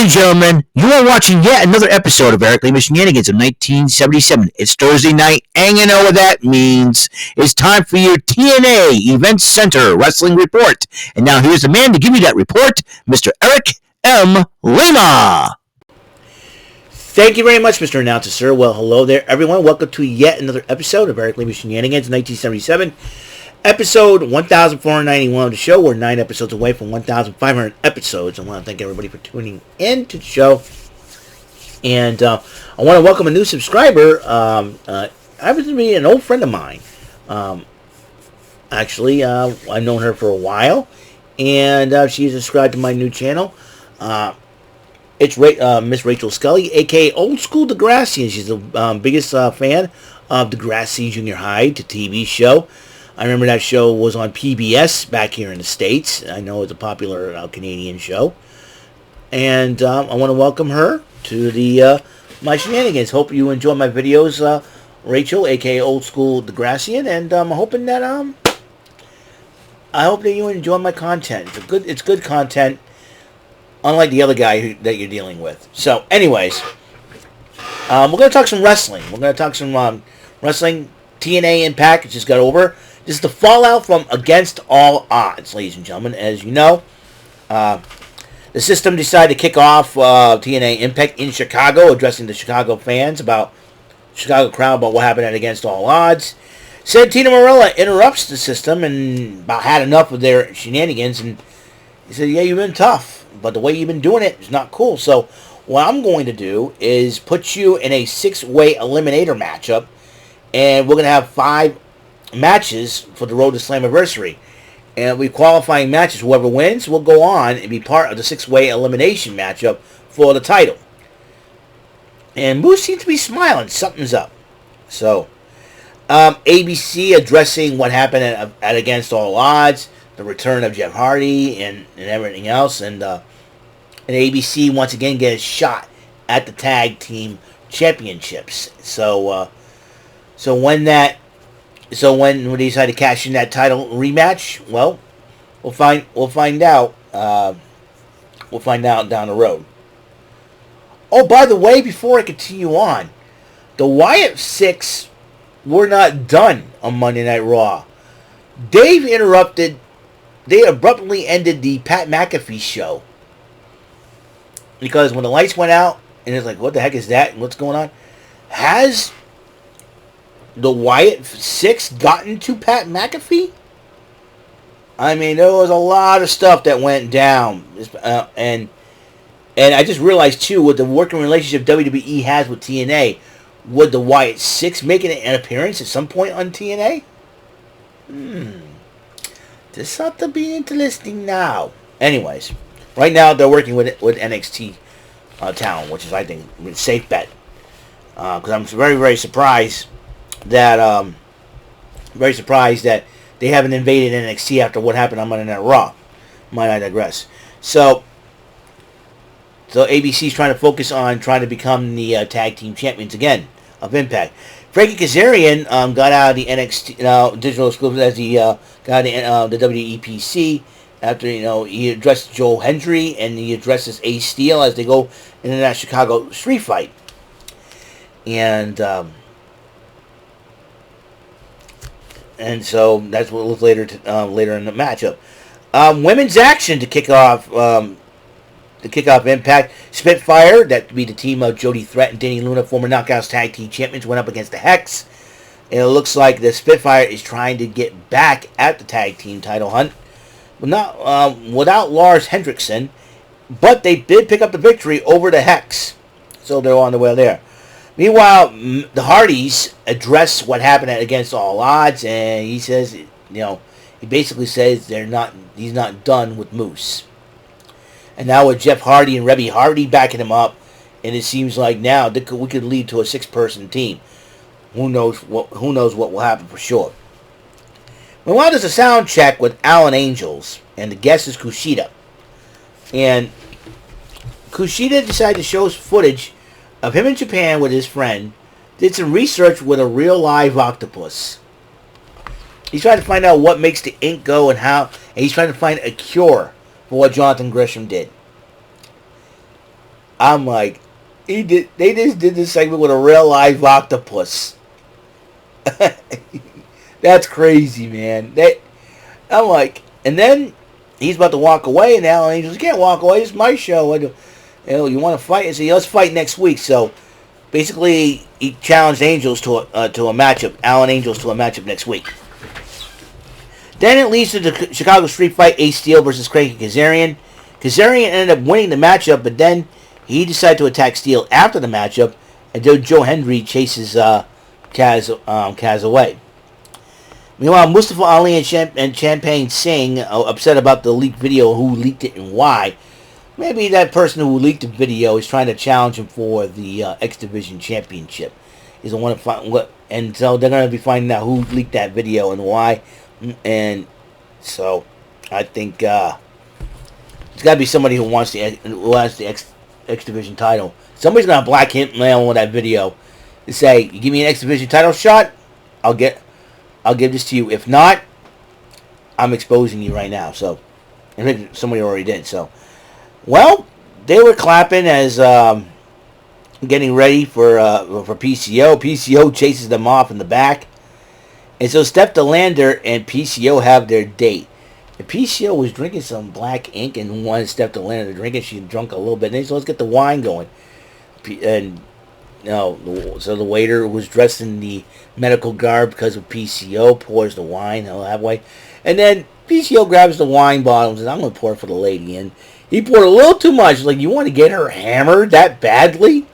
Ladies and gentlemen, you are watching yet another episode of Eric Lima Shenanigans of 1977. It's Thursday night, and you know what that means. It's time for your TNA Event Center Wrestling Report. And now here's the man to give you that report, Mr. Eric M. Lima. Thank you very much, Mr. Announcer, sir. Well, hello there, everyone. Welcome to yet another episode of Eric Lima Shenanigans 1977. Episode 1491 of the show. We're 9 episodes away from 1,500 episodes. I want to thank everybody for tuning in to the show. And I want to welcome a new subscriber. Happens to be an old friend of mine. Actually, I've known her for a while. And she's subscribed to my new channel. It's Miss Rachel Scully, a.k.a. Old School Degrassi. And she's the biggest fan of Degrassi Junior High, the TV show. I remember that show was on PBS back here in the States. I know it's a popular Canadian show. And I want to welcome her to the my Shenanigans. Hope you enjoy my videos, Rachel, a.k.a. Old School Degrassian. And I'm hoping that I hope that you enjoy my content. It's good content, unlike the other guy that you're dealing with. So, anyways, we're going to talk some wrestling. We're going to talk some wrestling. TNA Impact just got over. This is the fallout from Against All Odds, ladies and gentlemen. As you know, the system decided to kick off TNA Impact in Chicago, addressing the Chicago fans Chicago crowd about what happened at Against All Odds. Santino Marella interrupts the system and about had enough of their shenanigans, and he said, "Yeah, you've been tough, but the way you've been doing it is not cool. So what I'm going to do is put you in a 6-way eliminator matchup, and we're going to have 5 matches for the Road to Slammiversary. And we qualifying matches. Whoever wins will go on and be part of the 6-way elimination matchup for the title." And Moose seems to be smiling. Something's up. So, ABC addressing what happened at Against All Odds, the return of Jeff Hardy, and everything else. And ABC once again gets a shot at the tag team championships. So when they decide to cash in that title rematch, well, we'll find out. We'll find out down the road. Oh, by the way, before I continue on, the Wyatt Six were not done on Monday Night Raw. Dave interrupted. They abruptly ended the Pat McAfee show because when the lights went out, and it's like, what the heck is that? What's going on? Has the Wyatt Six gotten to Pat McAfee? I mean, there was a lot of stuff that went down, and I just realized too, with the working relationship WWE has with TNA, would the Wyatt Six make an appearance at some point on TNA? This ought to be interesting now. Anyways, right now they're working with NXT talent, which is, I think, a safe bet, because I'm very, very surprised that they haven't invaded NXT after what happened on Monday Night Raw. Might I digress? So ABC's trying to focus on trying to become the tag team champions again of Impact. Frankie Kazarian got out of the NXT digital exclusive as he got out of the WEPC after he addressed Joe Hendry and he addresses Ace Steel as they go into that Chicago street fight. And so that's what we'll look later in the matchup. Women's action to kick off Impact. Spitfire, that would be the team of Jody Threat and Danny Luna, former Knockouts Tag Team Champions, went up against the Hex. And it looks like the Spitfire is trying to get back at the tag team title hunt, but not without Lars Hendrickson. But they did pick up the victory over the Hex, so they're on the way there. Meanwhile, the Hardys address what happened at Against All Odds, and he says, he basically says he's not done with Moose. And now with Jeff Hardy and Rebby Hardy backing him up, and it seems like now we could lead to a 6-person team. Who knows what will happen for sure. Meanwhile, there's a sound check with Alan Angels, and the guest is Kushida. And Kushida decided to show us footage of him in Japan with his friend, did some research with a real live octopus. He's trying to find out what makes the ink go and he's trying to find a cure for what Jonathan Gresham did. I'm like, they just did this segment with a real live octopus. That's crazy, man. I'm like, and then he's about to walk away, and Alan Angels can't walk away. It's my show. You want to fight? I said, let's fight next week. So basically, he challenged Angels to a matchup. Alan Angels to a matchup next week. Then it leads to the Chicago Street Fight: Ace Steel versus Craig Kazarian. Kazarian ended up winning the matchup, but then he decided to attack Steel after the matchup, and Joe Hendry chases Kaz away. Meanwhile, Mustafa Ali and Champagne Singh are upset about the leaked video, who leaked it and why. Maybe that person who leaked the video is trying to challenge him for the X Division Championship. He's the one to find what, and so they're going to be finding out who leaked that video and why. And so I think it's got to be somebody who wants the X Division title. Somebody's going to black him mail with that video to say, "You give me an X Division title shot, I'll give this to you. If not, I'm exposing you right now." So I think somebody already did. So, well, they were clapping as getting ready for PCO. PCO chases them off in the back, and so Steph DeLander and PCO have their date. And PCO was drinking some black ink and wanted Steph DeLander to drink it. She drunk a little bit, and they said, "Let's get the wine going." And so the waiter was dressed in the medical garb because of PCO, pours the wine that way. And then PCO grabs the wine bottle and says, "I'm going to pour it for the lady." And he poured a little too much. Like, you want to get her hammered that badly?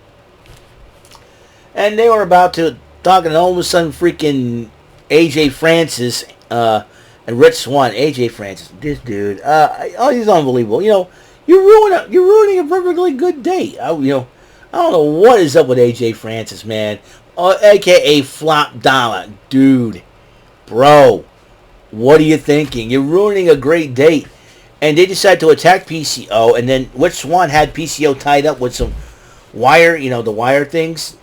And they were about to talk, and all of a sudden freaking AJ Francis and Rich Swann. AJ Francis, this dude, he's unbelievable. You're ruining a perfectly good date. I don't know what is up with AJ Francis, man. A.K.A. Flop Dollar. Dude. Bro. What are you thinking? You're ruining a great date. And they decided to attack PCO. And then Rich Swann had PCO tied up with some wire, the wire things.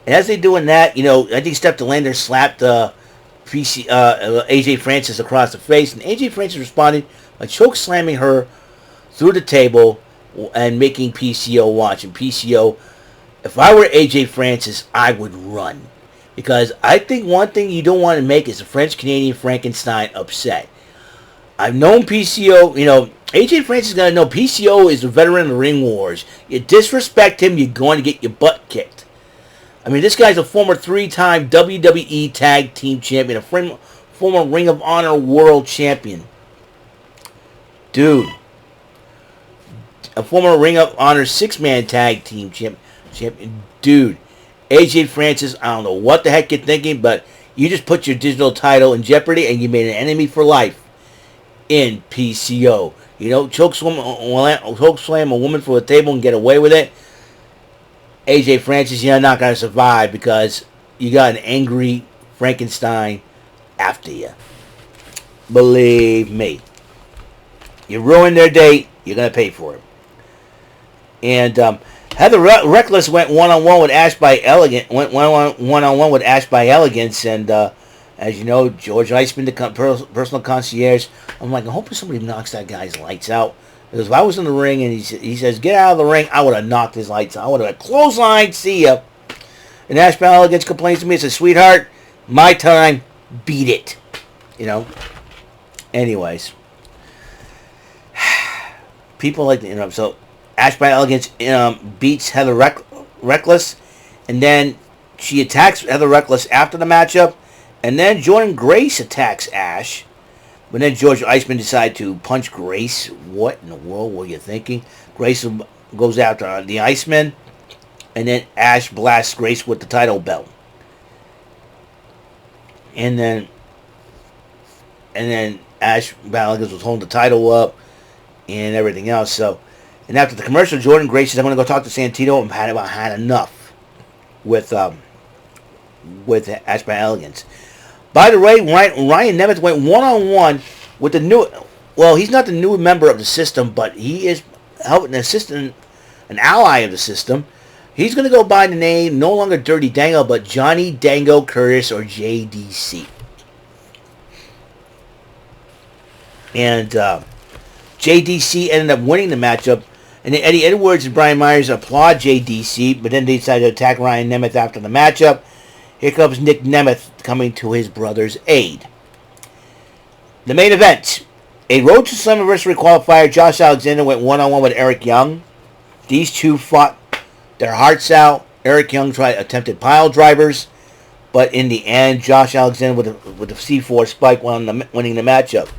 And as they're doing that, I think Steph DeLander slapped AJ Francis across the face. And AJ Francis responded by choke slamming her through the table and making PCO watch. And PCO, if I were AJ Francis, I would run. Because I think one thing you don't want to make is a French-Canadian Frankenstein upset. I've known PCO, AJ Francis is going to know PCO is a veteran of the Ring Wars. You disrespect him, you're going to get your butt kicked. I mean, this guy's a former 3-time WWE Tag Team Champion, a former Ring of Honor World Champion. Dude. A former Ring of Honor 6-man Tag Team champion. Dude. AJ Francis, I don't know what the heck you're thinking, but you just put your digital title in jeopardy and you made an enemy for life in PCO. Choke slam a woman for a table and get away with it. AJ Francis, you're not going to survive because you got an angry Frankenstein after you. Believe me. You ruined their date, you're going to pay for it. And Heather Reckless went one-on-one with Ash by Elegance. And as you know, George Iceman, the personal concierge. I'm like, I'm hoping somebody knocks that guy's lights out. Because if I was in the ring and he says, "Get out of the ring," I would have knocked his lights out. I would have clothesline, see ya. And Ash by Elegance complains to me, says, "Sweetheart, my time, beat it." Anyways. People like to interrupt. So Ash by Elegance beats Heather Reckless, and then she attacks Heather Reckless after the matchup, and then Jordan Grace attacks Ash, but then George Iceman decided to punch Grace. What in the world were you thinking? Grace goes after the Iceman, and then Ash blasts Grace with the title belt, and then Ash by Elegance was holding the title up and everything else. So. And after the commercial, Jordan Grace says, "I'm going to go talk to Santino and had enough with Ash by Elegance." By the way, Ryan Nemeth went one-on-one with the new... Well, he's not the new member of the system, but he is helping an ally of the system. He's going to go by the name, no longer Dirty Dango, but Johnny Dango Curtis, or JDC. And JDC ended up winning the matchup And Eddie Edwards and Brian Myers applaud JDC, but then they decide to attack Ryan Nemeth after the matchup. Here comes Nick Nemeth coming to his brother's aid. The main event. A Road to Slammiversary qualifier, Josh Alexander went one-on-one with Eric Young. These two fought their hearts out. Eric Young attempted pile drivers, but in the end, Josh Alexander with a C4 spike winning the matchup.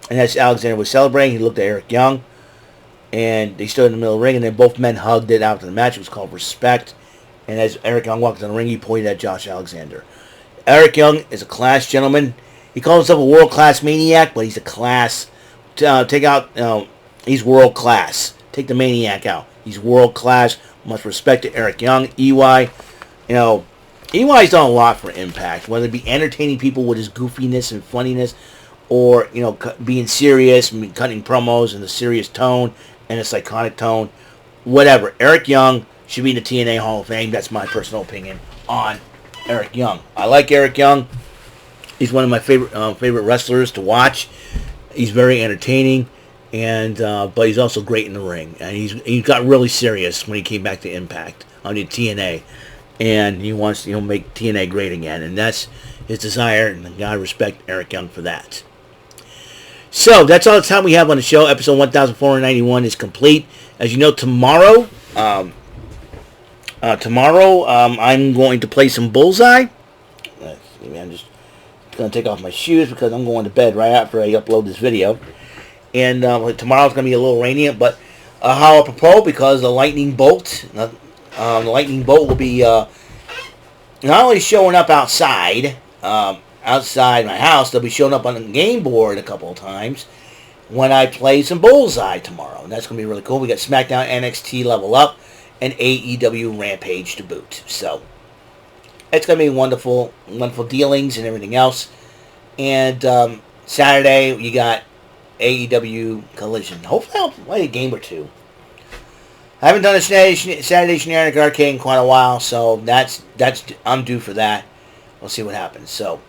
And as Alexander was celebrating, he looked at Eric Young, and they stood in the middle of the ring, and then both men hugged it after the match. It was called respect. And as Eric Young walked in the ring, he pointed at Josh Alexander. Eric Young is a class gentleman. He calls himself a world-class maniac, but he's a class. He's world-class. Take the maniac out. He's world-class. Much respect to Eric Young. EY's done a lot for Impact, whether it be entertaining people with his goofiness and funniness, or being serious, cutting promos in a serious tone and a psychotic tone. Whatever. Eric Young should be in the TNA Hall of Fame. That's my personal opinion on Eric Young. I like Eric Young. He's one of my favorite wrestlers to watch. He's very entertaining, and but he's also great in the ring. And he got really serious when he came back to Impact on the TNA, and he wants to make TNA great again, and that's his desire. And God respect Eric Young for that. So that's all the time we have on the show. Episode 1491 is complete. As you know, tomorrow I'm going to play some Bullseye. I'm just going to take off my shoes because I'm going to bed right after I upload this video. And tomorrow's going to be a little rainy, but how apropos, because the lightning bolt will be not only showing up outside my house, they'll be showing up on the game board a couple of times when I play some Bullseye tomorrow. And that's going to be really cool. We got SmackDown, NXT Level Up, and AEW Rampage to boot. So it's going to be wonderful, wonderful dealings and everything else. And Saturday, you got AEW Collision. Hopefully I'll play a game or two. I haven't done a Saturday Shenanigans Arcade in quite a while, so I'm due for that. We'll see what happens. So,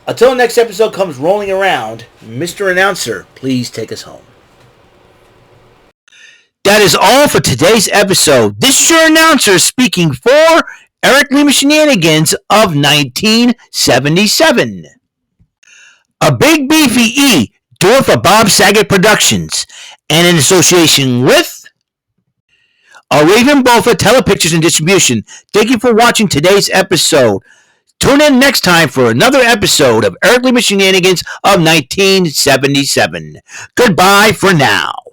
until the next episode comes rolling around, Mr. Announcer, please take us home. That is all for today's episode. This is your announcer speaking for Eric Lima Shenanigans of 1977. A Big Beefy E, doing for Bob Saget Productions, and in association with a Raven Bofa Telepictures and Distribution. Thank you for watching today's episode. Tune in next time for another episode of Eric Lima Shenanigans of 1977. Goodbye for now.